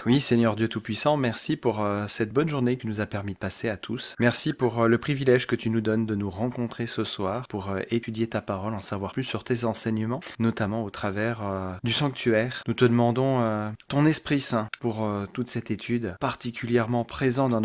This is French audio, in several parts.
Oui, Seigneur Dieu Tout-Puissant, merci pour cette bonne journée que tu nous as permis de passer à tous. Merci pour le privilège que tu nous donnes de nous rencontrer ce soir pour étudier ta parole, en savoir plus sur tes enseignements, notamment au travers du sanctuaire. Nous te demandons ton Esprit Saint pour toute cette étude, particulièrement présent dans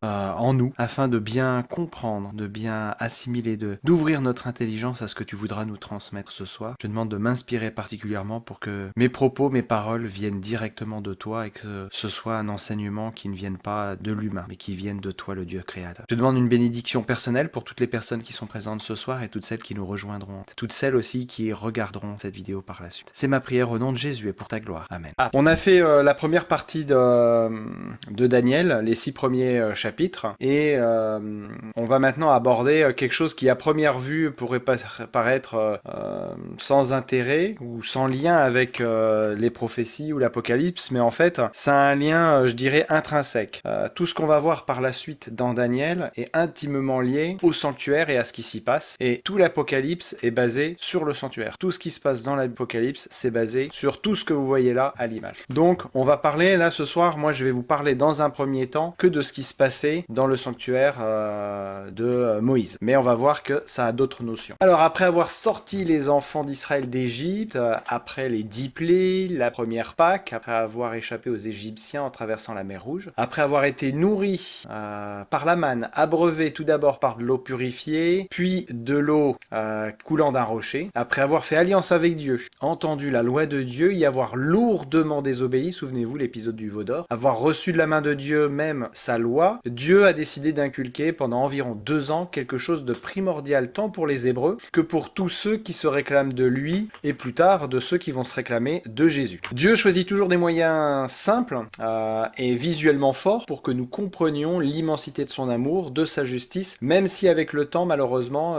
en nous, afin de bien comprendre, de bien assimiler, d'ouvrir notre intelligence à ce que tu voudras nous transmettre ce soir. Je te demande de m'inspirer particulièrement pour que mes propos, mes paroles viennent directement de toi et que ce soit un enseignement qui ne vienne pas de l'humain, mais qui vienne de toi, le Dieu créateur. Je demande une bénédiction personnelle pour toutes les personnes qui sont présentes ce soir et toutes celles qui nous rejoindront, toutes celles aussi qui regarderont cette vidéo par la suite. C'est ma prière au nom de Jésus et pour ta gloire. Amen. On a fait la première partie de Daniel, les 6 premiers chapitres, et on va maintenant aborder quelque chose qui à première vue pourrait paraître sans intérêt ou sans lien avec les prophéties ou l'Apocalypse, mais en fait, ça a un lien, je dirais, intrinsèque. Tout ce qu'on va voir par la suite dans Daniel est intimement lié au sanctuaire et à ce qui s'y passe, et tout l'Apocalypse est basé sur le sanctuaire. Tout ce qui se passe dans l'Apocalypse, c'est basé sur tout ce que vous voyez là à l'image. Donc, on va parler, là, ce soir, moi, je vais vous parler dans un premier temps que de ce qui se passait dans le sanctuaire de Moïse. Mais on va voir que ça a d'autres notions. Alors, après avoir sorti les enfants d'Israël d'Égypte, après les 10 plaies, la première Pâque, après avoir échappé aux Égyptiens en traversant la mer Rouge, après avoir été nourris par la manne, abreuvés tout d'abord par de l'eau purifiée, puis de l'eau coulant d'un rocher, après avoir fait alliance avec Dieu, entendu la loi de Dieu, y avoir lourdement désobéi, souvenez-vous l'épisode du veau d'or, avoir reçu de la main de Dieu même sa loi, Dieu a décidé d'inculquer pendant environ 2 ans quelque chose de primordial tant pour les Hébreux que pour tous ceux qui se réclament de lui et plus tard de ceux qui vont se réclamer de Jésus. Dieu choisit toujours des moyens simples et visuellement forts pour que nous comprenions l'immensité de son amour, de sa justice, même si avec le temps malheureusement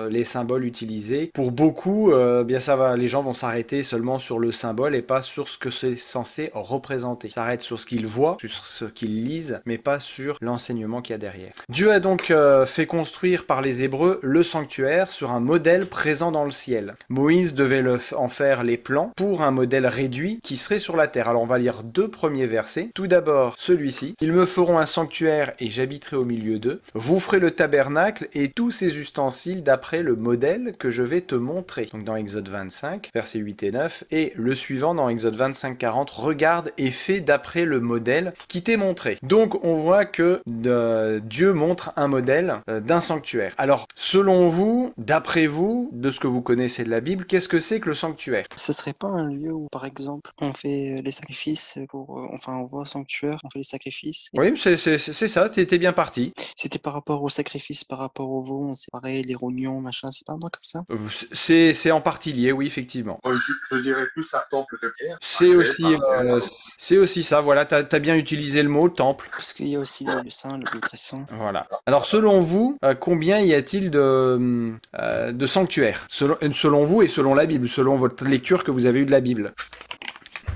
les symboles utilisés, pour beaucoup bien ça va, les gens vont s'arrêter seulement sur le symbole et pas sur ce que c'est censé représenter. Ils s'arrêtent sur ce qu'ils voient, sur ce qu'ils lisent, mais pas sur l'enseignement qu'il y a derrière. Dieu a donc fait construire par les Hébreux le sanctuaire sur un modèle présent dans le ciel. Moïse devait en faire les plans pour un modèle réduit qui serait sur la terre. Alors on va lire 2 premiers versets. Tout d'abord celui-ci. Ils me feront un sanctuaire et j'habiterai au milieu d'eux. Vous ferez le tabernacle et tous ses ustensiles d'après le modèle que je vais te montrer. Donc dans Exode 25, versets 8 et 9. Et le suivant dans Exode 25, 40. Regarde et fais d'après le modèle qui t'est montré. Donc on voit que Dieu montre un modèle d'un sanctuaire. Alors selon vous, d'après vous, de ce que vous connaissez de la Bible, qu'est-ce que c'est que le sanctuaire? Ce serait pas un lieu où, par exemple, on fait les sacrifices pour, enfin, on va au sanctuaire, on fait les sacrifices. Oui, c'est ça, t'es bien parti. C'était par rapport aux sacrifices, par rapport aux veaux, on séparait les rognons, machin, c'est pas un truc comme ça? C'est en partie lié, oui, effectivement. Je dirais plus un temple de pierre. C'est aussi ça, voilà, t'as bien utilisé le mot temple. Parce qu'il y a aussi le lieu saint, le lieu très saint. Voilà. Alors selon vous, combien y a-t-il de sanctuaires selon vous et selon la Bible, selon votre lecture que vous avez eue de la Bible?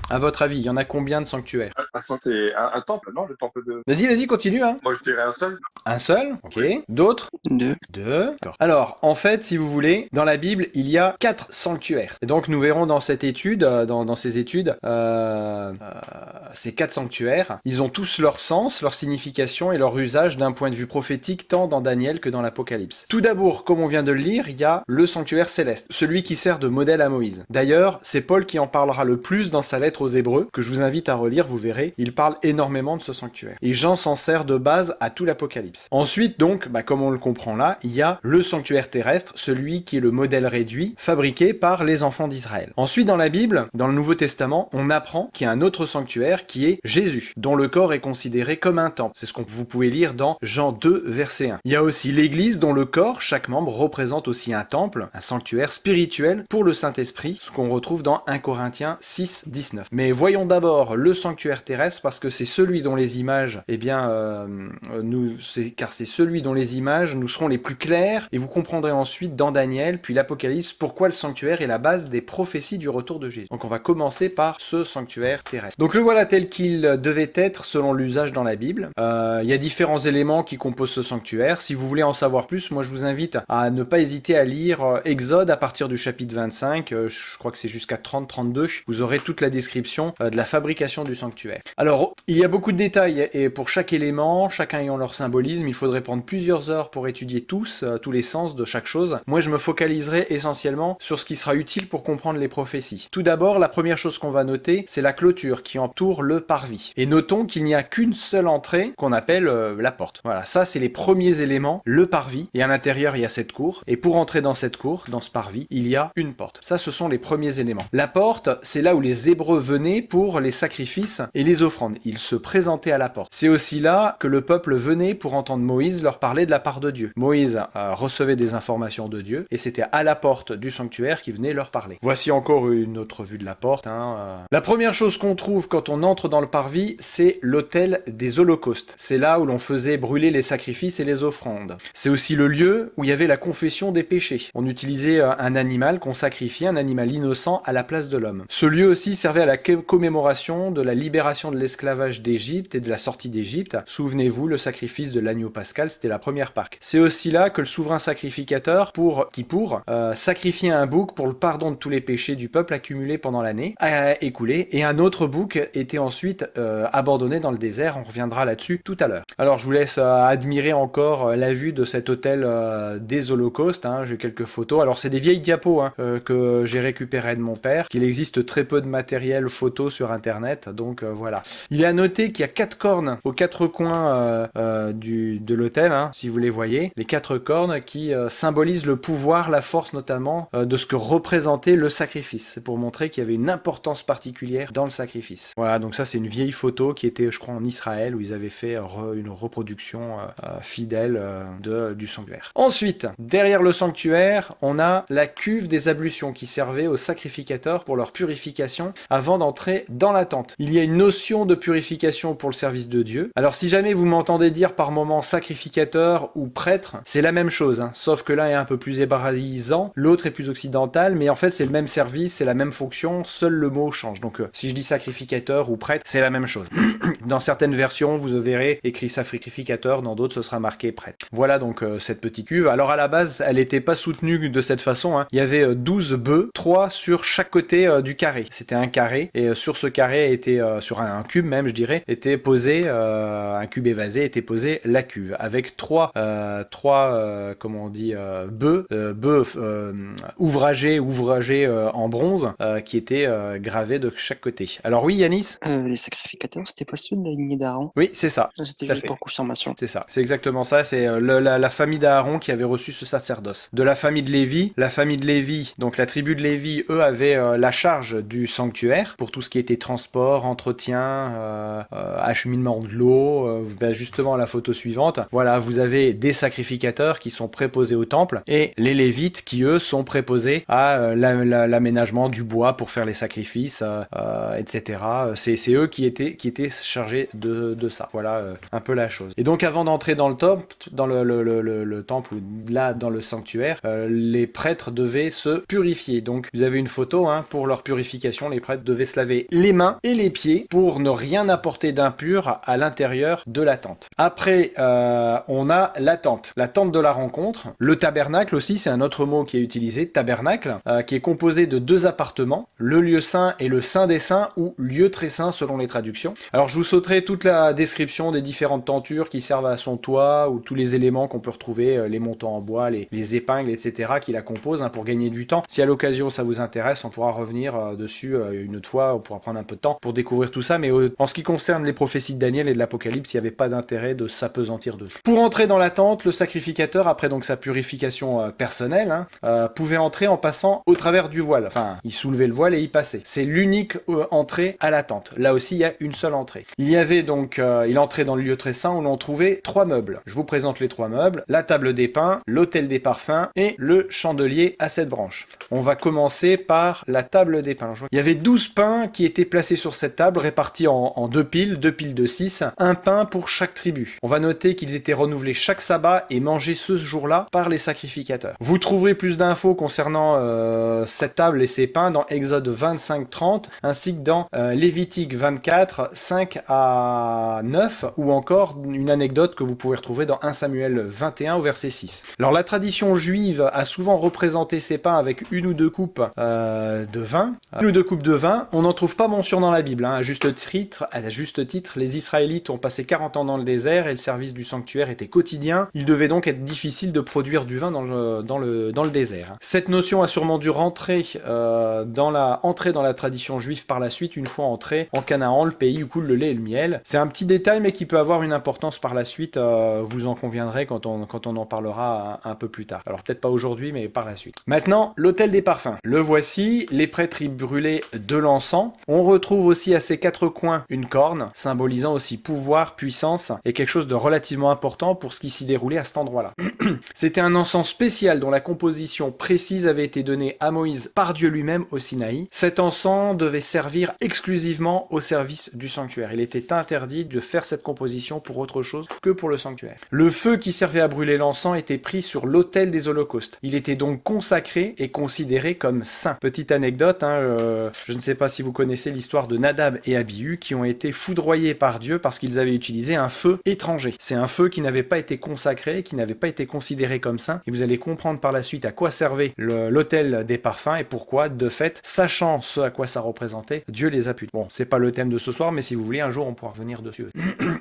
À votre avis, il y en a combien de sanctuaires? Un temple, non? Le temple de... Vas-y, continue, hein. Moi, je dirais un seul. Un seul, ok. Oui. D'autres? 2. 2. Alors, en fait, si vous voulez, dans la Bible, il y a 4 sanctuaires. Et donc, nous verrons dans cette étude, dans ces études, ces 4 sanctuaires, ils ont tous leur sens, leur signification et leur usage d'un point de vue prophétique, tant dans Daniel que dans l'Apocalypse. Tout d'abord, comme on vient de le lire, il y a le sanctuaire céleste, celui qui sert de modèle à Moïse. D'ailleurs, c'est Paul qui en parlera le plus dans sa lettre aux Hébreux, que je vous invite à relire, vous verrez, il parle énormément de ce sanctuaire. Et Jean s'en sert de base à tout l'Apocalypse. Ensuite, donc, comme on le comprend là, il y a le sanctuaire terrestre, celui qui est le modèle réduit, fabriqué par les enfants d'Israël. Ensuite, dans la Bible, dans le Nouveau Testament, on apprend qu'il y a un autre sanctuaire qui est Jésus, dont le corps est considéré comme un temple. C'est ce que vous pouvez lire dans Jean 2, verset 1. Il y a aussi l'Église, dont le corps, chaque membre, représente aussi un temple, un sanctuaire spirituel pour le Saint-Esprit, ce qu'on retrouve dans 1 Corinthiens 6, 19. Mais voyons d'abord le sanctuaire terrestre, parce que c'est celui dont les images, car c'est celui dont les images nous seront les plus claires, et vous comprendrez ensuite dans Daniel, puis l'Apocalypse, pourquoi le sanctuaire est la base des prophéties du retour de Jésus. Donc on va commencer par ce sanctuaire terrestre. Donc le voilà tel qu'il devait être selon l'usage dans la Bible. Il y a différents éléments qui composent ce sanctuaire. Si vous voulez en savoir plus, moi je vous invite à ne pas hésiter à lire Exode à partir du chapitre 25, je crois que c'est jusqu'à 30-32, vous aurez toute la description de la fabrication du sanctuaire. Alors, il y a beaucoup de détails et pour chaque élément, chacun ayant leur symbolisme, il faudrait prendre plusieurs heures pour étudier tous les sens de chaque chose. Moi, je me focaliserai essentiellement sur ce qui sera utile pour comprendre les prophéties. Tout d'abord, la première chose qu'on va noter, c'est la clôture qui entoure le parvis. Et notons qu'il n'y a qu'une seule entrée qu'on appelle la porte. Voilà, ça c'est les premiers éléments, le parvis. Et à l'intérieur, il y a cette cour. Et pour entrer dans cette cour, dans ce parvis, il y a une porte. Ça, ce sont les premiers éléments. La porte, c'est là où les Hébreux venaient pour les sacrifices et les offrandes. Ils se présentaient à la porte. C'est aussi là que le peuple venait pour entendre Moïse leur parler de la part de Dieu. Moïse recevait des informations de Dieu et c'était à la porte du sanctuaire qu'il venait leur parler. Voici encore une autre vue de la porte. La première chose qu'on trouve quand on entre dans le parvis, c'est l'autel des holocaustes. C'est là où l'on faisait brûler les sacrifices et les offrandes. C'est aussi le lieu où il y avait la confession des péchés. On utilisait un animal qu'on sacrifiait, un animal innocent à la place de l'homme. Ce lieu aussi servait à la commémoration de la libération de l'esclavage d'Égypte et de la sortie d'Égypte. Souvenez-vous, le sacrifice de l'agneau pascal, c'était la première Pâque. C'est aussi là que le souverain sacrificateur, pour sacrifier un bouc pour le pardon de tous les péchés du peuple accumulés pendant l'année écoulée, et un autre bouc était ensuite abandonné dans le désert. On reviendra là-dessus tout à l'heure. Alors je vous laisse admirer encore la vue de cet autel des holocaustes. J'ai quelques photos. Alors c'est des vieilles diapos que j'ai récupérées de mon père, qu'il existe très peu de matériel photo sur internet, donc voilà. Il est à noter qu'il y a 4 cornes aux 4 coins de l'autel, si vous les voyez, les 4 cornes qui symbolisent le pouvoir, la force notamment de ce que représentait le sacrifice. C'est pour montrer qu'il y avait une importance particulière dans le sacrifice. Voilà, donc ça c'est une vieille photo qui était, je crois, en Israël, où ils avaient fait une reproduction fidèle du sanctuaire. Ensuite, derrière le sanctuaire, on a la cuve des ablutions qui servait aux sacrificateurs pour leur purification avant d'entrer dans la tente. Il y a une notion de purification pour le service de Dieu. Alors si jamais vous m'entendez dire par moment sacrificateur ou prêtre, c'est la même chose, sauf que l'un est un peu plus hébraïsant, l'autre est plus occidental, mais en fait c'est le même service, c'est la même fonction, seul le mot change. Donc si je dis sacrificateur ou prêtre, c'est la même chose. Dans certaines versions, vous verrez écrit sacrificateur, dans d'autres ce sera marqué prêtre. Voilà donc cette petite cuve. Alors à la base, elle n'était pas soutenue de cette façon. Il y avait 12 bœufs, 3 sur chaque côté du carré. C'était un carré, et sur ce carré était, sur un cube même je dirais, était posé, un cube évasé, était posé la cuve, avec 3 bœufs ouvragés en bronze, qui étaient gravés de chaque côté. Alors oui Yanis ? Les sacrificateurs, c'était pas ceux de la lignée d'Aaron? Oui, c'est ça. C'était juste pour confirmation. C'est ça, c'est exactement ça, c'est la famille d'Aaron qui avait reçu ce sacerdoce. De la famille de Lévi, donc la tribu de Lévi, eux avaient la charge du sanctuaire pour tout ce qui était transport, entretien, acheminement de l'eau, justement la photo suivante. Voilà, vous avez des sacrificateurs qui sont préposés au temple et les Lévites qui eux sont préposés à l'aménagement du bois pour faire les sacrifices, etc. C'est eux qui étaient chargés de ça. Voilà un peu la chose. Et donc avant d'entrer dans le temple, ou là dans le sanctuaire, les prêtres devaient se purifier. Donc vous avez une photo pour leur purification, les prêtres devaient se laver les mains et les pieds pour ne rien apporter d'impur à l'intérieur de la tente. Après on a la tente de la rencontre. Le tabernacle aussi, c'est un autre mot qui est utilisé, tabernacle, qui est composé de 2 appartements, le lieu saint et le saint des saints, ou lieu très saint selon les traductions. Alors je vous sauterai toute la description des différentes tentures qui servent à son toit, ou tous les éléments qu'on peut retrouver, les montants en bois, les épingles, etc. qui la composent, pour gagner du temps. Si à l'occasion ça vous intéresse, on pourra revenir dessus une autre fois, on pourra prendre un peu de temps pour découvrir tout ça, mais en ce qui concerne les prophéties de Daniel et de l'Apocalypse, il n'y avait pas d'intérêt de s'apesantir dessus. Pour entrer dans la tente, le sacrificateur, après donc sa purification personnelle, pouvait entrer en passant au travers du voile. Enfin, il soulevait le voile et il passait. C'est l'unique entrée à la tente. Là aussi, il y a une seule entrée. Il y avait donc, il entrait dans le lieu très saint où l'on trouvait 3 meubles. Je vous présente les 3 meubles: la table des pains, l'autel des parfums et le chandelier à 7 branches. On va commencer par la table des pains. Il y avait 12 pains qui étaient placés sur cette table, répartis en 2 piles piles de 6, un pain pour chaque tribu. On va noter qu'ils étaient renouvelés chaque sabbat et mangés ce jour-là par les sacrificateurs. Vous trouverez plus d'infos concernant cette table et ces pains dans Exode 25-30, ainsi que dans Lévitique 24, 5 à 9, ou encore une anecdote que vous pouvez retrouver dans 1 Samuel 21 au verset 6. Alors la tradition juive a souvent représenté ces pains avec une ou deux coupes de vin. Une ou deux coupes de vin, on n'en trouve pas mention dans la Bible. À juste titre, les Israélites ont passé 40 ans dans le désert et le service du sanctuaire était quotidien. Il devait donc être difficile de produire du vin dans le désert. Cette notion a sûrement dû entrer dans la tradition juive par la suite, une fois entré en Canaan, le pays où coule le lait et le miel. C'est un petit détail, mais qui peut avoir une importance par la suite, vous en conviendrez quand on en parlera un peu plus tard. Alors peut-être pas aujourd'hui, mais par la suite. Maintenant, l'autel des parfums. Le voici, les prêtres y brûlaient de l'encens. On retrouve aussi à ses quatre coins une corne, symbolisant aussi pouvoir, puissance, et quelque chose de relativement important pour ce qui s'y déroulait à cet endroit-là. C'était un encens spécial dont la composition précise avait été donnée à Moïse par Dieu lui-même au Sinaï. Cet encens devait servir exclusivement au service du sanctuaire. Il était interdit de faire cette composition pour autre chose que pour le sanctuaire. Le feu qui servait à brûler l'encens était pris sur l'autel des holocaustes. Il était donc consacré et considéré comme saint. Petite anecdote, je ne sais pas si vous connaissez l'histoire de Nadab et Abihu qui ont été foudroyés par Dieu parce qu'ils avaient utilisé un feu étranger. C'est un feu qui n'avait pas été consacré, qui n'avait pas été considéré comme saint, et vous allez comprendre par la suite à quoi servait l'autel des parfums et pourquoi, de fait, sachant ce à quoi ça représentait, Dieu les a punis. Bon, c'est pas le thème de ce soir, mais si vous voulez, un jour on pourra revenir dessus.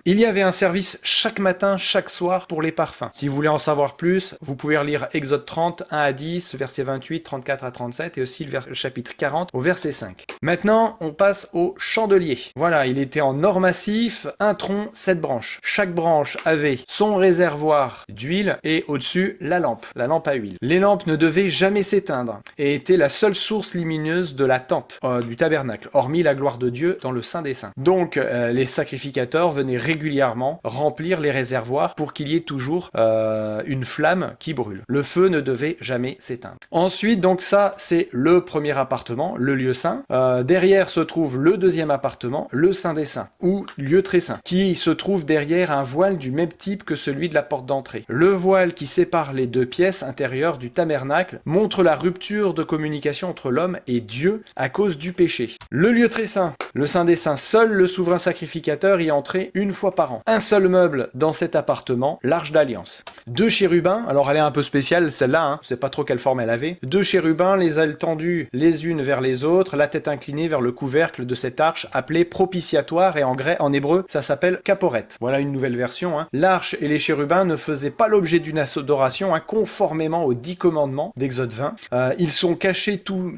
Il y avait un service chaque matin, chaque soir pour les parfums. Si vous voulez en savoir plus, vous pouvez relire Exode 30, 1 à 10, verset 28, 34 à 37, et aussi le chapitre 40 au verset 5. Maintenant, on passe au chandelier. Voilà, il était en or massif, un tronc, 7 branches. Chaque branche avait son réservoir d'huile et au-dessus la lampe à huile. Les lampes ne devaient jamais s'éteindre et étaient la seule source lumineuse de la tente du tabernacle, hormis la gloire de Dieu dans le Saint des Saints. Donc les sacrificateurs venaient régulièrement remplir les réservoirs pour qu'il y ait toujours une flamme qui brûle. Le feu ne devait jamais s'éteindre. Ensuite, donc ça, c'est le premier appartement, le lieu saint. Derrière se trouve le deuxième appartement, le Saint des Saints, ou lieu très saint, qui se trouve derrière un voile du même type que celui de la porte d'entrée. Le voile qui sépare les deux pièces intérieures du tabernacle montre la rupture de communication entre l'homme et Dieu à cause du péché. Le lieu très saint, le Saint des Saints, seul le souverain sacrificateur y entrait une fois par an. Un seul meuble dans cet appartement, l'Arche d'Alliance. 2 chérubins, alors elle est un peu spéciale celle-là, je sais pas trop quelle forme elle avait. 2 chérubins, les ailes tendues les unes vers les autres, la tête inclinée vers le couvercle de cette arche appelée propitiatoire, et en hébreu ça s'appelle caporet. Voilà une nouvelle version. L'arche et les chérubins ne faisaient pas l'objet d'une adoration conformément aux 10 commandements d'Exode 20. Ils sont cachés tous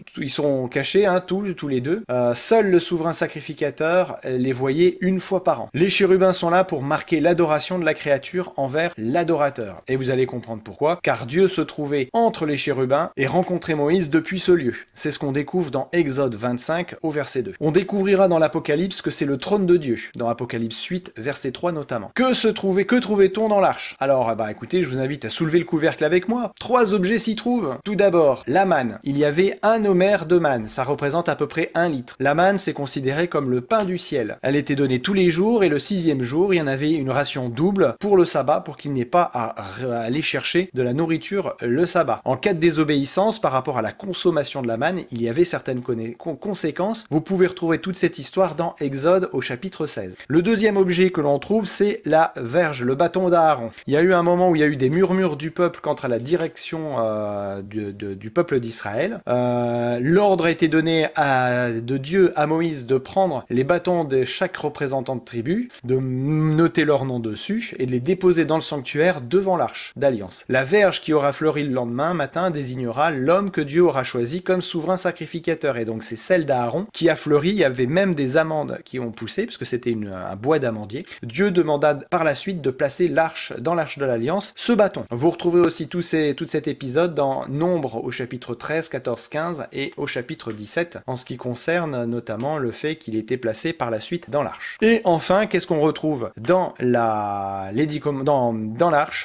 les deux. Seul le souverain sacrificateur les voyait une fois par an. Les chérubins sont là pour marquer l'adoration de la créature envers l'adorateur. Et vous allez comprendre pourquoi, car Dieu se trouvait entre les chérubins et rencontrait Moïse depuis ce lieu. C'est ce qu'on découvre dans Exode 25 au verset 2. On découvrira dans l'Apocalypse que c'est le trône de Dieu, dans Apocalypse 8, verset 3 notamment. Que trouvait-on dans l'arche? Alors, écoutez, je vous invite à soulever le couvercle avec moi. 3 objets s'y trouvent. Tout d'abord, la manne. Il y avait 1 homère de manne, ça représente à peu près 1 litre. La manne, c'est considéré comme le pain du ciel. Elle était donnée tous les jours, et le 6e jour, il y en avait une ration double pour le sabbat, pour qu'il n'ait pas à aller chercher de la nourriture le sabbat. En cas de désobéissance par rapport à la consommation de la manne, il y avait certaines conséquences. Vous pouvez retrouver toute cette histoire dans Exode au chapitre 16. Le deuxième objet que l'on trouve, c'est la verge, le bâton d'Aaron. Il y a eu un moment où il y a eu des murmures du peuple quant à la direction du peuple d'Israël. L'ordre a été donné de Dieu à Moïse de prendre les bâtons de chaque représentant de tribu, de noter leur nom dessus et de les déposer dans le sanctuaire devant l'arche d'alliance. La verge qui aura fleuri le lendemain matin désignera l'homme que Dieu aura choisi comme souverain sacrificateur, et donc c'est celle d'Aaron qui a fleuri. Il y avait même des amandes qui ont poussé, parce que c'était un bois d'amandier. Dieu demanda par la suite de placer dans l'arche de l'Alliance ce bâton. Vous retrouvez aussi tout cet épisode dans Nombre au chapitre 13, 14, 15 et au chapitre 17, en ce qui concerne notamment le fait qu'il était placé par la suite dans l'arche. Et enfin, qu'est-ce qu'on retrouve dans l'arche?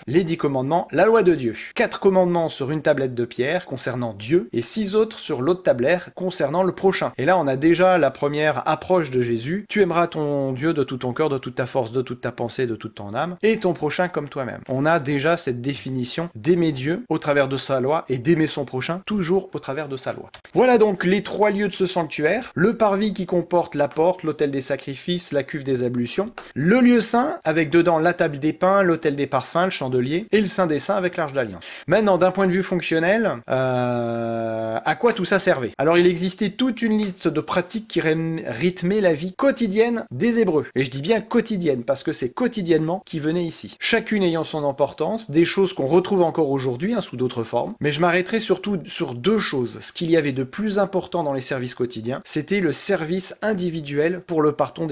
Les 10 commandements, la loi de Dieu. 4 commandements sur une tablette de pierre concernant Dieu, et 6 autres sur l'autre tablette concernant le prochain. Et là, on a déjà la première approche de Jésus. Tu aimeras ton Dieu de tout ton cœur, de toute ta force, de toute ta pensée, de toute ton âme, et ton prochain comme toi-même. On a déjà cette définition d'aimer Dieu au travers de sa loi et d'aimer son prochain toujours au travers de sa loi. Voilà donc les 3 lieux de ce sanctuaire. Le parvis qui comporte la porte, l'autel des sacrifices, la cuve des ablutions. Le lieu saint avec dedans la table des pains, l'autel des parfums, le chandelier et le saint des saints avec l'arche d'alliance. Maintenant, d'un point de vue fonctionnel, à quoi tout ça servait? Alors il existait toute une liste de pratiques qui rythmaient la vie quotidienne des Hébreux. Et je dis bien quotidienne parce que c'est quotidiennement qui venait ici. Chacune ayant son importance, des choses qu'on retrouve encore aujourd'hui sous d'autres formes. Mais je m'arrêterai surtout sur 2 choses. Ce qu'il y avait de plus important dans les services quotidiens, c'était le service individuel pour le pardon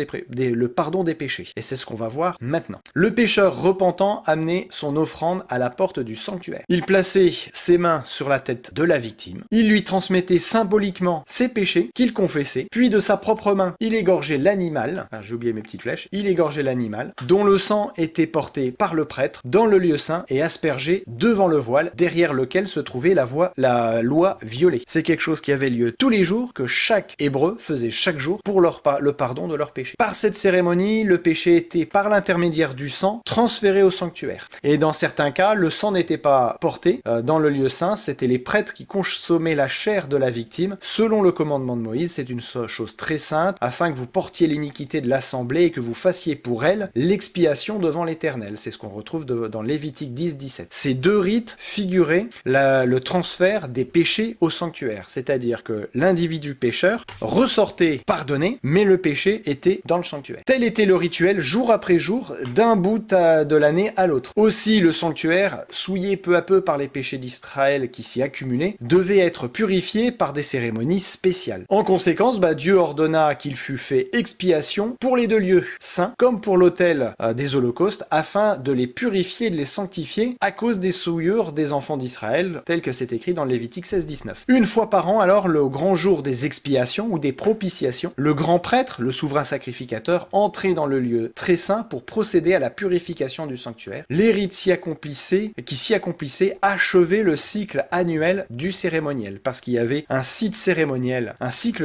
des péchés. Et c'est ce qu'on va voir maintenant. Le pécheur repentant amenait son offrande à la porte du sanctuaire. Il plaçait ses mains sur la tête de la victime. Il lui transmettait symboliquement ses péchés qu'il confessait. Puis de sa propre main, il égorgeait l'animal. Ah, j'ai oublié mes petites flèches. Il égorgeait l'animal dont le sang était porté par le prêtre dans le lieu saint et aspergé devant le voile derrière lequel se trouvait la loi violée. C'est quelque chose qui avait lieu tous les jours, que chaque Hébreu faisait chaque jour pour le pardon de leurs péchés. Par cette cérémonie, le péché était, par l'intermédiaire du sang, transféré au sanctuaire. Et dans certains cas, le sang n'était pas porté dans le lieu saint, c'était les prêtres qui consommaient la chair de la victime. Selon le commandement de Moïse, c'est une chose très sainte, afin que vous portiez l'iniquité de l'assemblée et que vous fassiez pour elle l'expiation devant l'Éternel. C'est ce qu'on retrouve dans Lévitique 10-17. Ces 2 rites figuraient le transfert des péchés au sanctuaire, c'est-à-dire que l'individu pécheur ressortait pardonné, mais le péché était dans le sanctuaire. Tel était le rituel jour après jour, d'un bout de l'année à l'autre. Aussi, le sanctuaire, souillé peu à peu par les péchés d'Israël qui s'y accumulaient, devait être purifié par des cérémonies spéciales. En conséquence, Dieu ordonna qu'il fût fait expiation pour les 2 lieux saints, comme pour l'autel des holocaustes, afin de les purifier et de les sanctifier à cause des souillures des enfants d'Israël, tel que c'est écrit dans Lévitique 16-19. Une fois par an, alors, le grand jour des expiations ou des propitiations, le grand prêtre, le souverain sacrificateur, entrait dans le lieu très saint pour procéder à la purification du sanctuaire. Les rites qui s'y accomplissaient achevaient le cycle annuel du cérémoniel, parce qu'il y avait un cycle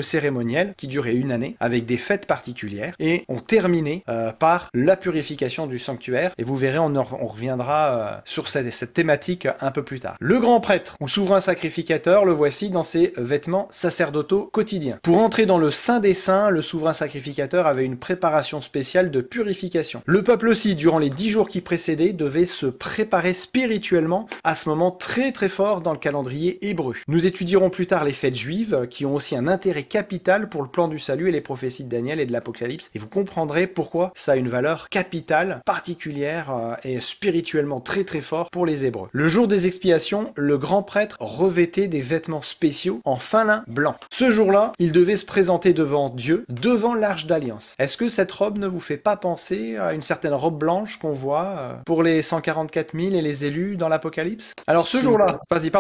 cérémoniel qui durait 1 année, avec des fêtes particulières, et on terminait par la purification du sanctuaire, et vous verrez, on reviendra sur cette thématique un peu plus tard. Le grand prêtre, ou souverain sacrificateur, le voici dans ses vêtements sacerdotaux quotidiens. Pour entrer dans le Saint des Saints, le souverain sacrificateur avait une préparation spéciale de purification. Le peuple aussi, durant les 10 jours qui précédaient, devait se préparer spirituellement à ce moment très très fort dans le calendrier hébreu. Nous étudierons plus tard les fêtes juives, qui ont aussi un intérêt capital pour le plan du salut et les prophéties de Daniel et de l'Apocalypse, et vous comprendrez pourquoi ça a une valeur capitale, particulière et spirituellement très très fort pour les Hébreux. Le jour des expiations, le grand prêtre revêtait des vêtements spéciaux en fin lin blanc. Ce jour-là, il devait se présenter devant Dieu, devant l'arche d'alliance. Est-ce que cette robe ne vous fait pas penser à une certaine robe blanche qu'on voit pour les 144 000 et les élus dans l'Apocalypse? Alors ce jour-là, vas-y.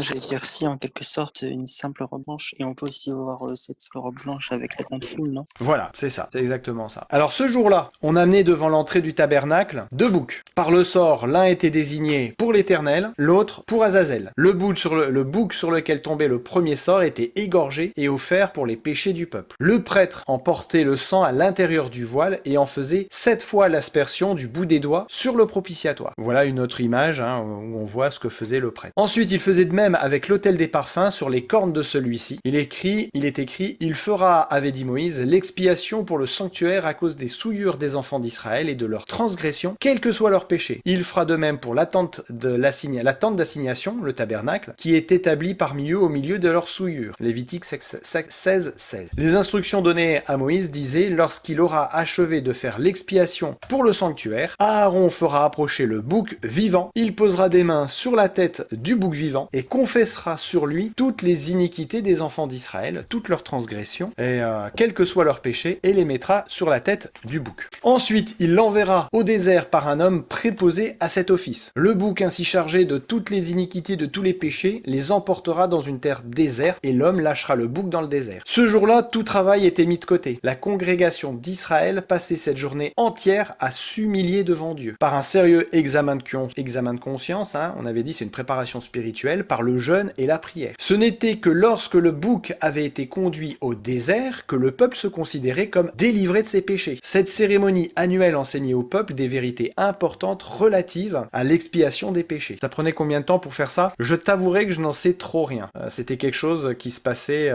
J'allais dire si, en quelque sorte, une simple robe blanche, et on peut aussi voir cette robe blanche avec la grande foule, non? Voilà, c'est ça, c'est exactement ça. Alors ce jour-là, on amenait devant l'entrée du tabernacle 2 boucs. Par le sort, l'un était désigné pour l'Éternel, l'autre pour Azazel. Le bouc sur lequel tombait le premier sort était égorgé et offert pour les péchés du peuple. Le prêtre en portait le sang à l'intérieur du voile et en faisait 7 fois l'aspersion du bout des doigts sur le propitiatoire. Voilà une autre image où on voit ce que faisait le prêtre. Ensuite, il faisait de même avec l'autel des parfums sur les cornes de celui-ci. Il est écrit, il fera, avait dit Moïse, l'expiation pour le sanctuaire à cause des souillures des enfants d'Israël et de leurs transgressions, quel que soit leur péché. Il fera de même pour la tente d'assignation, le tabernacle, qui est établi parmi eux au milieu de leurs souillures. Lévitique 16-16. Les instructions données à Moïse disaient, lorsqu'il aura achevé de faire l'expiation pour le sanctuaire, Aaron fera approcher le bouc vivant, il posera des mains sur la tête du bouc vivant et confessera sur lui toutes les iniquités des enfants d'Israël, toutes leurs transgressions, et quel que soit leur péché, et les mettra sur la tête du bouc. Ensuite, il l'enverra au désert par un homme préposé à cet office. Le bouc ainsi chargé de toutes les iniquités de tous les péchés les emportera dans une terre déserte et l'homme lâchera le bouc dans le désert. Ce jour-là, tout travail était mis de côté. La congrégation d'Israël passait cette journée entière à s'humilier devant Dieu. Par un sérieux examen de conscience, on avait dit c'est une préparation spirituelle, par le jeûne et la prière. Ce n'était que lorsque le bouc avait été conduit au désert que le peuple se considérait comme comme délivré de ses péchés. Cette cérémonie annuelle enseignait au peuple des vérités importantes relatives à l'expiation des péchés. Ça prenait combien de temps pour faire ça? Je t'avouerai que je n'en sais trop rien. C'était quelque chose qui se passait,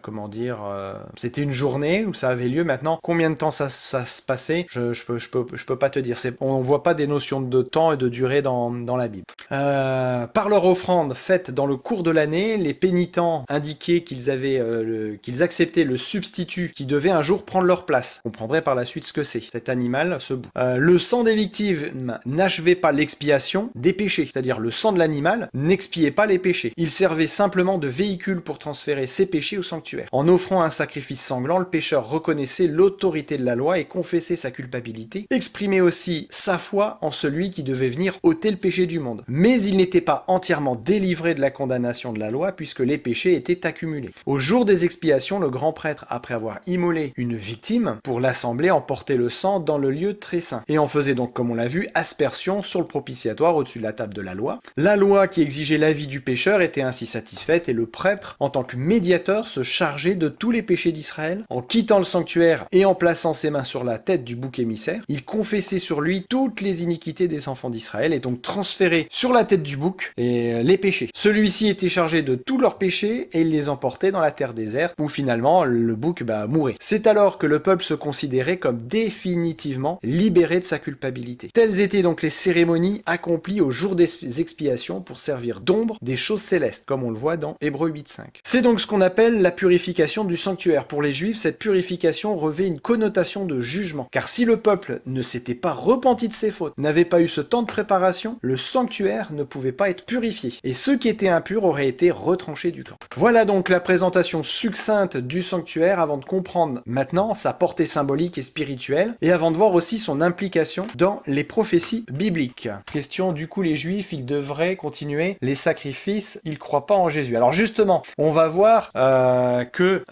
comment dire, c'était une journée où ça avait lieu. Maintenant, combien de temps ça se passait? Je peux pas te dire. On voit pas des notions de temps et de durée dans la Bible. Par leur offrande faite dans le cours de l'année, les pénitents indiquaient qu'ils acceptaient le substitut qui devait un jour prendre leur place. On comprendrait par la suite ce que c'est, cet animal, ce bout. Le sang des victimes n'achevait pas l'expiation des péchés, c'est-à-dire le sang de l'animal n'expiait pas les péchés. Il servait simplement de véhicule pour transférer ses péchés au sanctuaire. En offrant un sacrifice sanglant, le pécheur reconnaissait l'autorité de la loi et confessait sa culpabilité, exprimait aussi sa foi en celui qui devait venir ôter le péché du monde. Mais il n'était pas entièrement délivré de la condamnation de la loi puisque les péchés étaient accumulés. Au jour des expiations, le grand prêtre, après avoir immolé une victime, pour l'assemblée emportait le sang dans le lieu très saint et en faisait donc, comme on l'a vu, aspersion sur le propitiatoire au-dessus de la table de la loi. La loi qui exigeait l'avis du pécheur était ainsi satisfaite et le prêtre, en tant que médiateur, se chargeait de tous les péchés d'Israël. En quittant le sanctuaire et en plaçant ses mains sur la tête du bouc émissaire, il confessait sur lui toutes les iniquités des enfants d'Israël et donc transférait sur la tête du bouc les péchés. Celui-ci était chargé de tous leurs péchés et il les emportait dans la terre déserte où finalement le bouc mourait. C'est alors que le peuple se considérait comme définitivement libéré de sa culpabilité. Telles étaient donc les cérémonies accomplies au jour des expiations pour servir d'ombre des choses célestes, comme on le voit dans Hébreux 8.5. C'est donc ce qu'on appelle la purification du sanctuaire. Pour les Juifs, cette purification revêt une connotation de jugement, car si le peuple ne s'était pas repenti de ses fautes, n'avait pas eu ce temps de préparation, le sanctuaire ne pouvait pas être purifié, et ceux qui étaient impurs auraient été retranchés du camp. Voilà donc la présentation succincte du sanctuaire avant de comprendre maintenant sa portée symbolique et spirituelle, et avant de voir aussi son implication dans les prophéties bibliques. Question, du coup les Juifs, ils devraient continuer les sacrifices, ils croient pas en Jésus. Alors justement, on va voir que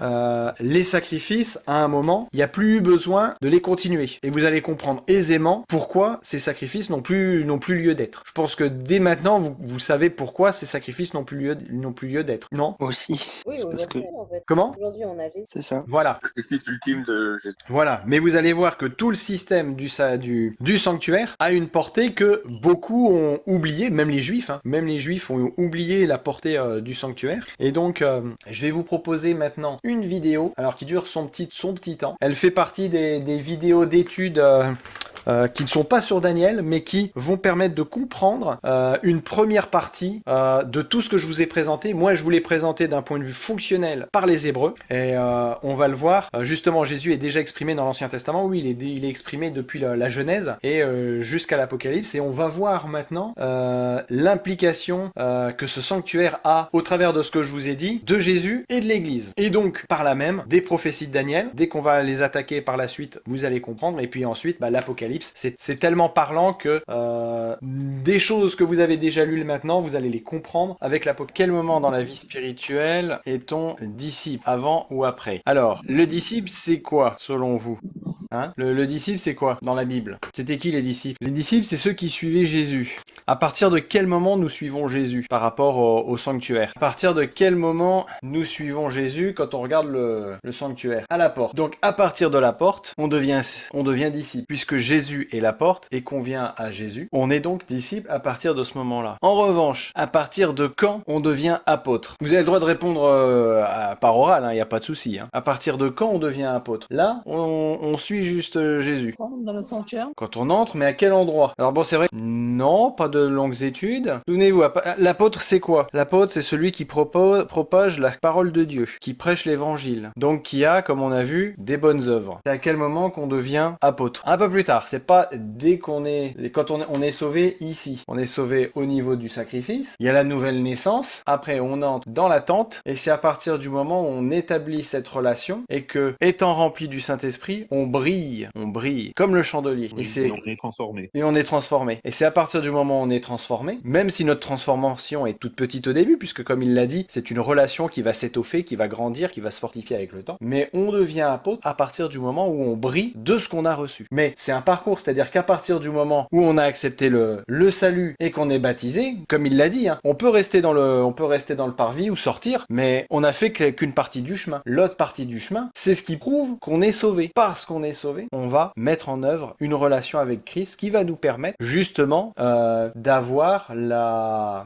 les sacrifices, à un moment, il n'y a plus eu besoin de les continuer. Et vous allez comprendre aisément pourquoi ces sacrifices n'ont plus lieu d'être. Je pense que dès maintenant, vous savez pourquoi ces sacrifices n'ont plus lieu d'être. Non? Aussi. Oui, C'est parce que... aujourd'hui, en fait. Comment? Aujourd'hui, on a Jésus. C'est ça. Voilà. Sacrifice ultime de Jésus. Voilà, mais vous allez voir que tout le système du sanctuaire a une portée que beaucoup ont oublié, même les Juifs, même les Juifs ont oublié la portée du sanctuaire. Et donc, je vais vous proposer maintenant une vidéo, alors qui dure son petit temps. Elle fait partie des vidéos d'études qui ne sont pas sur Daniel, mais qui vont permettre de comprendre une première partie de tout ce que je vous ai présenté. Moi, je vous l'ai présenté d'un point de vue fonctionnel par les Hébreux, et on va le voir. Justement, Jésus est déjà exprimé dans l'Ancien Testament. Oui, il est exprimé depuis la Genèse et jusqu'à l'Apocalypse, et on va voir maintenant l'implication que ce sanctuaire a, au travers de ce que je vous ai dit, de Jésus et de l'Église. Et donc, par là même, des prophéties de Daniel. Dès qu'on va les attaquer par la suite, vous allez comprendre. Et puis ensuite, l'Apocalypse, c'est tellement parlant que des choses que vous avez déjà lues maintenant, vous allez les comprendre avec l'Apocalypse. Quel moment dans la vie spirituelle est-on disciple, avant ou après? Alors, le disciple, c'est quoi, selon vous? Le disciple, c'est quoi dans la Bible? C'était qui les disciples? Les disciples, c'est ceux qui suivaient Jésus. À partir de quel moment nous suivons Jésus par rapport au sanctuaire? À partir de quel moment nous suivons Jésus quand on regarde le sanctuaire? À la porte. Donc à partir de la porte, on devient disciple. Puisque Jésus est la porte et qu'on vient à Jésus, on est donc disciple à partir de ce moment-là. En revanche, à partir de quand on devient apôtre? Vous avez le droit de répondre par oral, il n'y a pas de souci. À partir de quand on devient apôtre? Là, on suit juste Jésus. Dans le sanctuaire. Quand on entre, mais à quel endroit? Alors bon, c'est vrai, non, pas de longues études. Souvenez-vous, l'apôtre c'est quoi? L'apôtre c'est celui qui propage la parole de Dieu, qui prêche l'évangile, donc qui a, comme on a vu, des bonnes œuvres. C'est à quel moment qu'on devient apôtre? Un peu plus tard, c'est pas dès qu'on est... Quand on est sauvé ici. On est sauvé au niveau du sacrifice, il y a la nouvelle naissance, après on entre dans la tente, et c'est à partir du moment où on établit cette relation, et que, étant rempli du Saint-Esprit, on brille, comme le chandelier. Oui, Et on est transformé. on est transformé. Et c'est à partir partir du moment où on est transformé, même si notre transformation est toute petite au début, puisque comme il l'a dit, c'est une relation qui va s'étoffer, qui va grandir, qui va se fortifier avec le temps, mais on devient apôtre à partir du moment où on brille de ce qu'on a reçu. Mais c'est un parcours, c'est-à-dire qu'à partir du moment où on a accepté le salut et qu'on est baptisé, comme il l'a dit, hein, on peut rester dans le parvis ou sortir, mais on a fait qu'une partie du chemin. L'autre partie du chemin, c'est ce qui prouve qu'on est sauvé. Parce qu'on est sauvé, on va mettre en œuvre une relation avec Christ qui va nous permettre justement d'avoir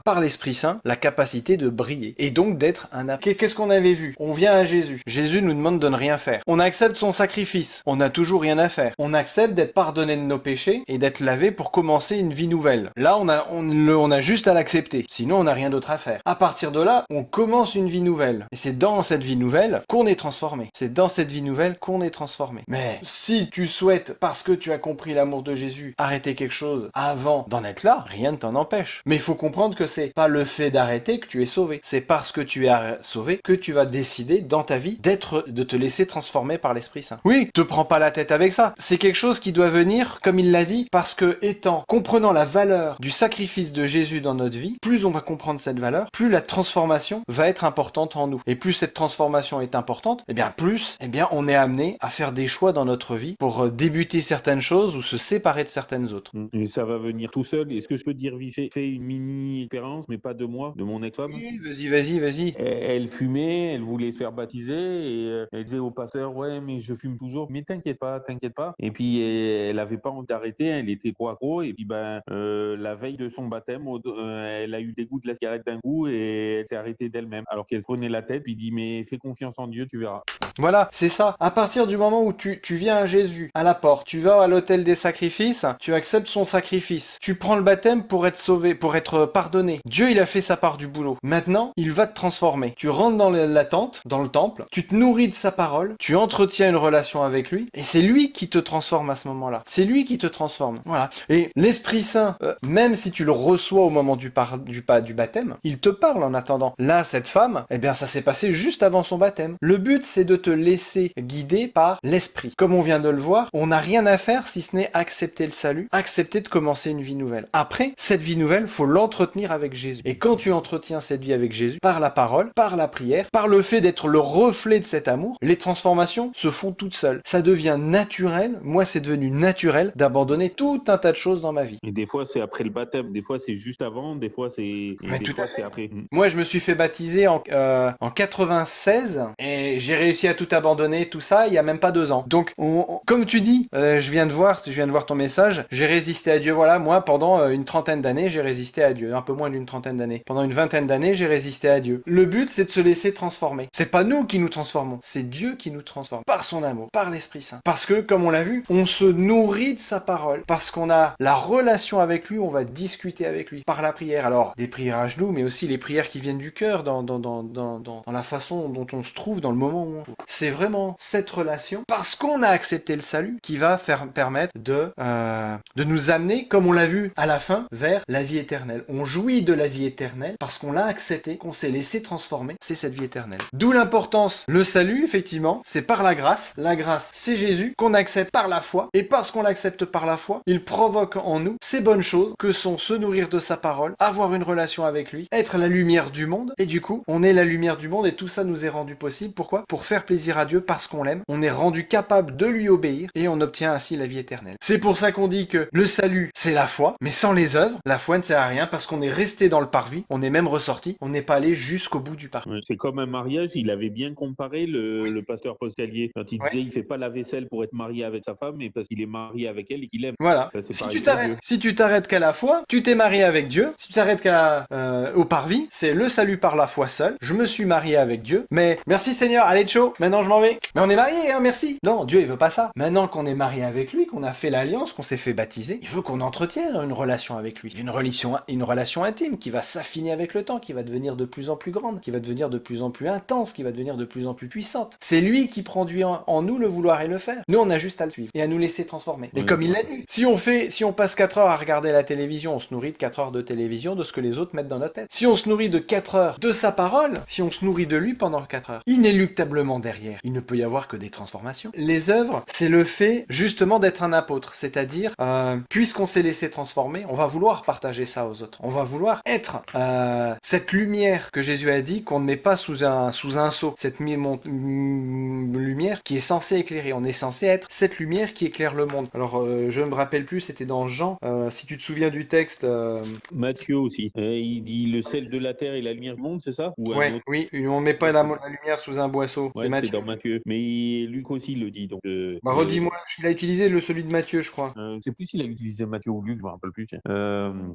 par l'Esprit Saint la capacité de briller et donc d'être un apôtre. Qu'est-ce qu'on avait vu? On vient à Jésus. Jésus nous demande de ne rien faire. On accepte son sacrifice. On n'a toujours rien à faire. On accepte d'être pardonné de nos péchés et d'être lavé pour commencer une vie nouvelle. Là, on a juste à l'accepter. Sinon, on n'a rien d'autre à faire. À partir de là, on commence une vie nouvelle. Et c'est dans cette vie nouvelle qu'on est transformé. C'est dans cette vie nouvelle qu'on est transformé. Mais si tu souhaites, parce que tu as compris l'amour de Jésus, arrêter quelque chose avant d'en être là, rien ne t'en empêche. Mais il faut comprendre que c'est pas le fait d'arrêter que tu es sauvé. C'est parce que tu es sauvé que tu vas décider dans ta vie de te laisser transformer par l'Esprit Saint. Oui, te prends pas la tête avec ça. C'est quelque chose qui doit venir, comme il l'a dit, parce que comprenant la valeur du sacrifice de Jésus dans notre vie, plus on va comprendre cette valeur, plus la transformation va être importante en nous. Et plus cette transformation est importante, plus on est amené à faire des choix dans notre vie pour débuter certaines choses ou se séparer de certaines autres. Et ça va venir tout seul. Est-ce que je peux dire vite fait une mini-expérience, mais pas de moi, de mon ex-femme? Oui, vas-y. Elle fumait, elle voulait se faire baptiser et elle disait au pasteur, ouais, mais je fume toujours. Mais t'inquiète pas. Et puis elle avait pas envie d'arrêter, elle était trop accro. Et puis la veille de son baptême, elle a eu des goûts de la cigarette d'un coup et elle s'est arrêtée d'elle-même. Alors qu'elle prenait la tête, puis dit, mais fais confiance en Dieu, tu verras. Voilà, c'est ça. À partir du moment où tu viens à Jésus, à la porte, tu vas à l'autel des sacrifices, tu acceptes son sacrifice, tu prends le baptême pour être sauvé, pour être pardonné. Dieu, il a fait sa part du boulot. Maintenant, il va te transformer. Tu rentres dans la tente, dans le temple, tu te nourris de sa parole, tu entretiens une relation avec lui, et c'est lui qui te transforme à ce moment-là. C'est lui qui te transforme. Voilà. Et l'Esprit Saint, même si tu le reçois au moment du baptême, il te parle en attendant. Là, cette femme, ça s'est passé juste avant son baptême. Le but, c'est de te laisser guider par l'Esprit. Comme on vient de le voir, on n'a rien à faire si ce n'est accepter le salut, accepter de commencer une vie nouvelle. Après, cette vie nouvelle, faut l'entretenir avec Jésus. Et quand tu entretiens cette vie avec Jésus, par la parole, par la prière, par le fait d'être le reflet de cet amour, les transformations se font toutes seules. Ça devient naturel. Moi, c'est devenu naturel d'abandonner tout un tas de choses dans ma vie. Et des fois, c'est après le baptême, des fois, c'est juste avant, des fois, c'est après. Moi, je me suis fait baptiser en 96 et j'ai réussi à tout abandonner, tout ça, il y a même pas 2 ans. Donc, comme tu dis, je viens de voir ton message, j'ai résisté à Dieu. Voilà, moi, pendant une trentaine d'années, j'ai résisté à Dieu. Un peu moins d'une trentaine d'années. Pendant une vingtaine d'années, j'ai résisté à Dieu. Le but, c'est de se laisser transformer. C'est pas nous qui nous transformons, c'est Dieu qui nous transforme. Par son amour, par l'Esprit Saint. Parce que, comme on l'a vu, on se nourrit de sa parole. Parce qu'on a la relation avec lui, on va discuter avec lui. Par la prière. Alors, des prières à genoux, mais aussi les prières qui viennent du cœur, dans la façon dont on se trouve, dans le moment où on... C'est vraiment cette relation, parce qu'on a accepté le salut, qui va permettre de nous amener, comme on l'a vu à la fin, vers la vie éternelle. On jouit de la vie éternelle parce qu'on l'a accepté, qu'on s'est laissé transformer, c'est cette vie éternelle. D'où l'importance, le salut, effectivement, c'est par la grâce. La grâce, c'est Jésus, qu'on accepte par la foi, et parce qu'on l'accepte par la foi, il provoque en nous ces bonnes choses que sont se nourrir de sa parole, avoir une relation avec lui, être la lumière du monde, et du coup, on est la lumière du monde, et tout ça nous est rendu possible. Pourquoi? Pour faire plaisir à Dieu, parce qu'on l'aime, on est rendu capable de lui obéir, et on obtient ainsi la vie éternelle. C'est pour ça qu'on dit que le salut, c'est la foi, mais sans les œuvres, la foi ne sert à rien, parce qu'on est resté dans le parvis, on est même ressorti, on n'est pas allé jusqu'au bout du parvis. C'est comme un mariage, il avait bien comparé le pasteur Poscalier, quand il disait il fait pas la vaisselle pour être marié avec sa femme, mais parce qu'il est marié avec elle et qu'il aime. Voilà. Si tu t'arrêtes qu'à la foi, tu t'es marié avec Dieu. Si tu t'arrêtes au parvis, c'est le salut par la foi seul. Je me suis marié avec Dieu, mais merci Seigneur, allez ciao, maintenant je m'en vais. Mais on est mariés, hein, merci. Non, Dieu il veut pas ça. Maintenant qu'on est marié avec lui, qu'on a fait l'alliance, qu'on s'est fait baptiser, il veut qu'on entretienne une relation avec lui. Une relation intime qui va s'affiner avec le temps, qui va devenir de plus en plus grande, qui va devenir de plus en plus intense, qui va devenir de plus en plus puissante. C'est lui qui produit en nous le vouloir et le faire. Nous on a juste à le suivre et à nous laisser transformer. Et comme il l'a dit, si on passe 4 heures à regarder la télévision, on se nourrit de 4 heures de télévision, de ce que les autres mettent dans notre tête. Si on se nourrit de 4 heures de sa parole, si on se nourrit de lui pendant 4 heures, inéluctablement derrière, il ne peut y avoir que des transformations. Les œuvres, c'est le fait justement d'être un apôtre, c'est-à-dire puisqu'on s'est laissé transformer, transformer, on va vouloir partager ça aux autres. On va vouloir être cette lumière que Jésus a dit qu'on ne met pas sous un seau. Cette lumière qui est censée éclairer. On est censé être cette lumière qui éclaire le monde. Alors, je ne me rappelle plus, c'était dans Jean. Si tu te souviens du texte... Matthieu aussi. Il dit le sel de la terre et la lumière du monde, c'est ça? Ou un Ouais, autre? oui, on ne met pas la lumière sous un boisseau. Ouais, C'est Matthieu. c'est dans Matthieu. Mais Luc aussi le dit. Donc, Redis-moi, il a utilisé celui de Matthieu, je crois. je sais plus s'il a utilisé Matthieu ou Luc, je me rappelle plus. Tiens.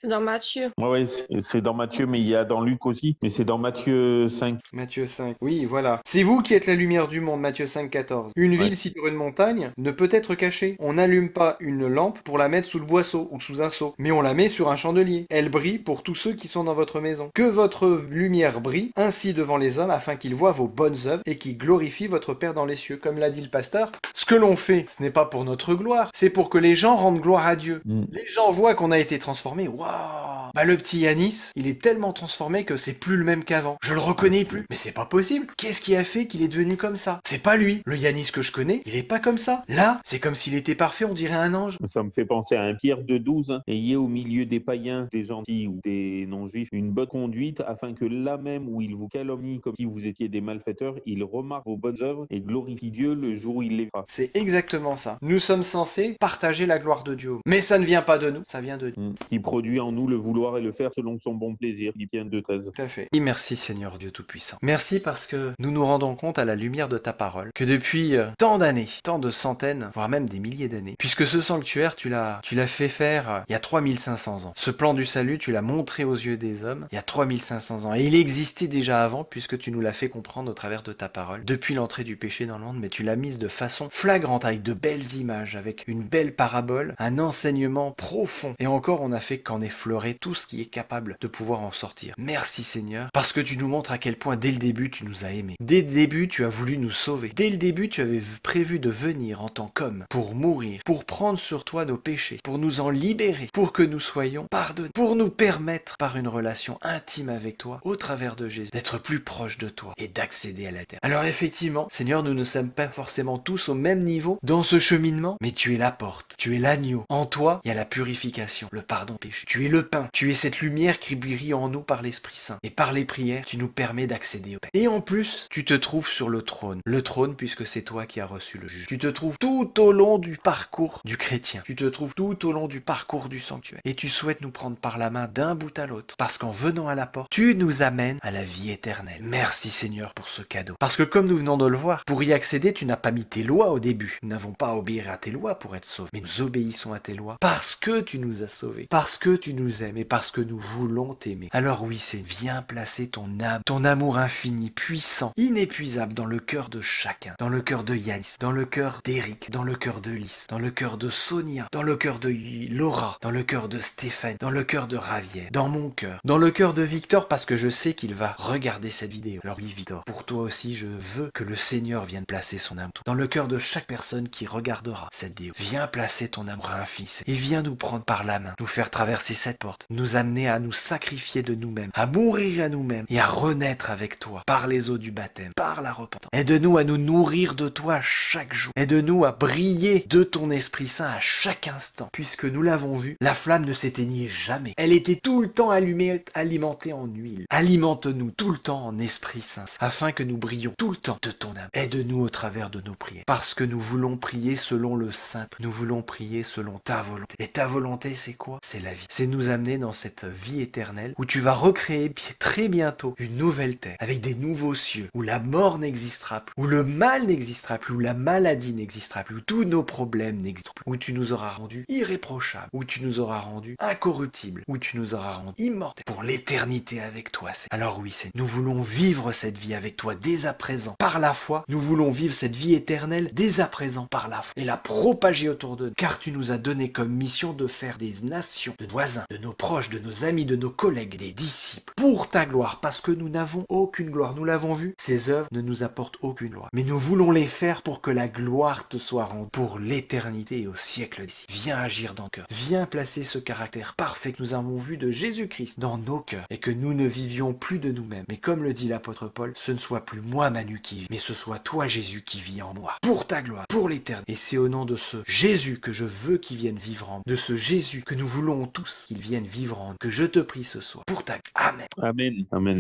C'est dans Matthieu. Ouais, c'est dans Matthieu, mais il y a dans Luc aussi. Mais c'est dans Matthieu 5. Matthieu 5. Oui, voilà. C'est vous qui êtes la lumière du monde, Matthieu 5, 14. Une ville située sur une montagne ne peut être cachée. On n'allume pas une lampe pour la mettre sous le boisseau ou sous un seau, mais on la met sur un chandelier. Elle brille pour tous ceux qui sont dans votre maison. Que votre lumière brille ainsi devant les hommes afin qu'ils voient vos bonnes œuvres et qu'ils glorifient votre Père dans les cieux. Comme l'a dit le pasteur, ce que l'on fait, ce n'est pas pour notre gloire, c'est pour que les gens rendent gloire à Dieu. Les gens voient qu'on a été transformés. Waouh! Bah le petit Yanis, il est tellement transformé que c'est plus le même qu'avant. Je le reconnais plus. Mais c'est pas possible. Qu'est-ce qui a fait qu'il est devenu comme ça? C'est pas lui. Le Yanis que je connais, il est pas comme ça. Là, c'est comme s'il était parfait, on dirait un ange. Ça me fait penser à un Pierre de 12. Hein. Ayez au milieu des païens, des gentils ou des non-juifs, une bonne conduite afin que là même où ils vous calomnient comme si vous étiez des malfaiteurs, ils remarquent vos bonnes œuvres et glorifient Dieu le jour où il les fera. C'est exactement ça. Nous sommes censés partager la gloire de Dieu. Mais ça ne vient pas de nous, ça vient de Dieu. Qui produit en nous le vouloir et le faire selon son bon plaisir. Philippiens 2,13. Tout à fait. Et merci Seigneur Dieu Tout-Puissant. Merci parce que nous nous rendons compte à la lumière de ta parole que depuis tant d'années, tant de centaines, voire même des milliers d'années, puisque ce sanctuaire, tu l'as fait faire il y a 3500 ans. Ce plan du salut, tu l'as montré aux yeux des hommes il y a 3500 ans. Et il existait déjà avant puisque tu nous l'as fait comprendre au travers de ta parole, depuis l'entrée du péché dans le monde, mais tu l'as mise de façon flagrante avec de belles images, avec une belle parabole, un enseignement profond. Et encore, on n'a fait qu'en effleurer tout ce qui est capable de pouvoir en sortir. Merci Seigneur, parce que tu nous montres à quel point dès le début tu nous as aimés. Dès le début tu as voulu nous sauver. Dès le début tu avais prévu de venir en tant qu'homme pour mourir, pour prendre sur toi nos péchés, pour nous en libérer, pour que nous soyons pardonnés, pour nous permettre par une relation intime avec toi, au travers de Jésus, d'être plus proche de toi et d'accéder à la terre. Alors effectivement, Seigneur, nous ne sommes pas forcément tous au même niveau dans ce cheminement, mais tu es la porte, tu es l'agneau. En toi, il y a la purification, le pardon du péché. Tu es le pain, tu es cette lumière qui brille en nous par l'Esprit Saint. Et par les prières, tu nous permets d'accéder au Père. Et en plus, tu te trouves sur le trône. Le trône, puisque c'est toi qui as reçu le juge. Tu te trouves tout au long du parcours du chrétien. Tu te trouves tout au long du parcours du sanctuaire. Et tu souhaites nous prendre par la main d'un bout à l'autre. Parce qu'en venant à la porte, tu nous amènes à la vie éternelle. Merci Seigneur pour ce cadeau. Parce que comme nous venons de le voir, pour y accéder, tu n'as pas mis tes lois au début. Nous n'avons pas à obéir à tes lois pour être sauvés. Mais nous obéissons à tes lois parce que tu nous as sauvés. Parce que tu nous aimes et parce que nous voulons t'aimer. Alors oui, c'est viens placer ton âme, ton amour infini, puissant, inépuisable dans le cœur de chacun. Dans le cœur de Yanis, dans le cœur d'Éric, dans le cœur de Lys, dans le cœur de Sonia, dans le cœur de Laura, dans le cœur de Stéphane, dans le cœur de Ravière, dans mon cœur, dans le cœur de Victor parce que je sais qu'il va regarder cette vidéo. Alors oui Victor, pour toi aussi je veux que le Seigneur vienne placer son amour dans le cœur de chaque personne qui regardera cette vidéo. Viens placer ton amour infini et viens nous prendre par la main, nous faire traverser cette porte, nous amener à nous sacrifier de nous-mêmes, à mourir à nous-mêmes et à renaître avec toi par les eaux du baptême, par la repentance. Aide-nous à nous nourrir de toi chaque jour. Aide-nous à briller de ton Esprit Saint à chaque instant. Puisque nous l'avons vu, la flamme ne s'éteignait jamais. Elle était tout le temps allumée, alimentée en huile. Alimente-nous tout le temps en Esprit Saint, afin que nous brillions tout le temps de ton âme. Aide-nous au travers de nos prières. Parce que nous voulons prier selon le simple. Nous voulons prier selon ta volonté. Et ta volonté, c'est quoi? C'est la vie. C'est nous amener dans cette vie éternelle où tu vas recréer très bientôt une nouvelle terre avec des nouveaux cieux où la mort n'existera plus, où le mal n'existera plus, où la maladie n'existera plus, où tous nos problèmes n'existeront plus, où tu nous auras rendus irréprochables, où tu nous auras rendus incorruptibles, où tu nous auras rendus immortels pour l'éternité avec toi. Alors oui, nous voulons vivre cette vie avec toi dès à présent par la foi. Nous voulons vivre cette vie éternelle dès à présent par la foi et la propager autour de nous, car tu nous as donné comme mission de faire des nations, de voisins, de nos proches, de nos amis, de nos collègues, des disciples, pour ta gloire, parce que nous n'avons aucune gloire. Nous l'avons vu, ces œuvres ne nous apportent aucune gloire. Mais nous voulons les faire pour que la gloire te soit rendue pour l'éternité et au siècle d'ici. Viens agir dans le cœur. Viens placer ce caractère parfait que nous avons vu de Jésus-Christ dans nos cœurs et que nous ne vivions plus de nous-mêmes. Mais comme le dit l'apôtre Paul, ce ne soit plus moi Manu qui vis, mais ce soit toi Jésus qui vis en moi. Pour ta gloire, pour l'éternité. Et c'est au nom de ce Jésus que je veux qu'il vienne vivre en moi. De ce Jésus Jésus, que nous voulons tous qu'il vienne vivre en nous, que je te prie ce soir pour ta vie. Amen. Amen. Amen.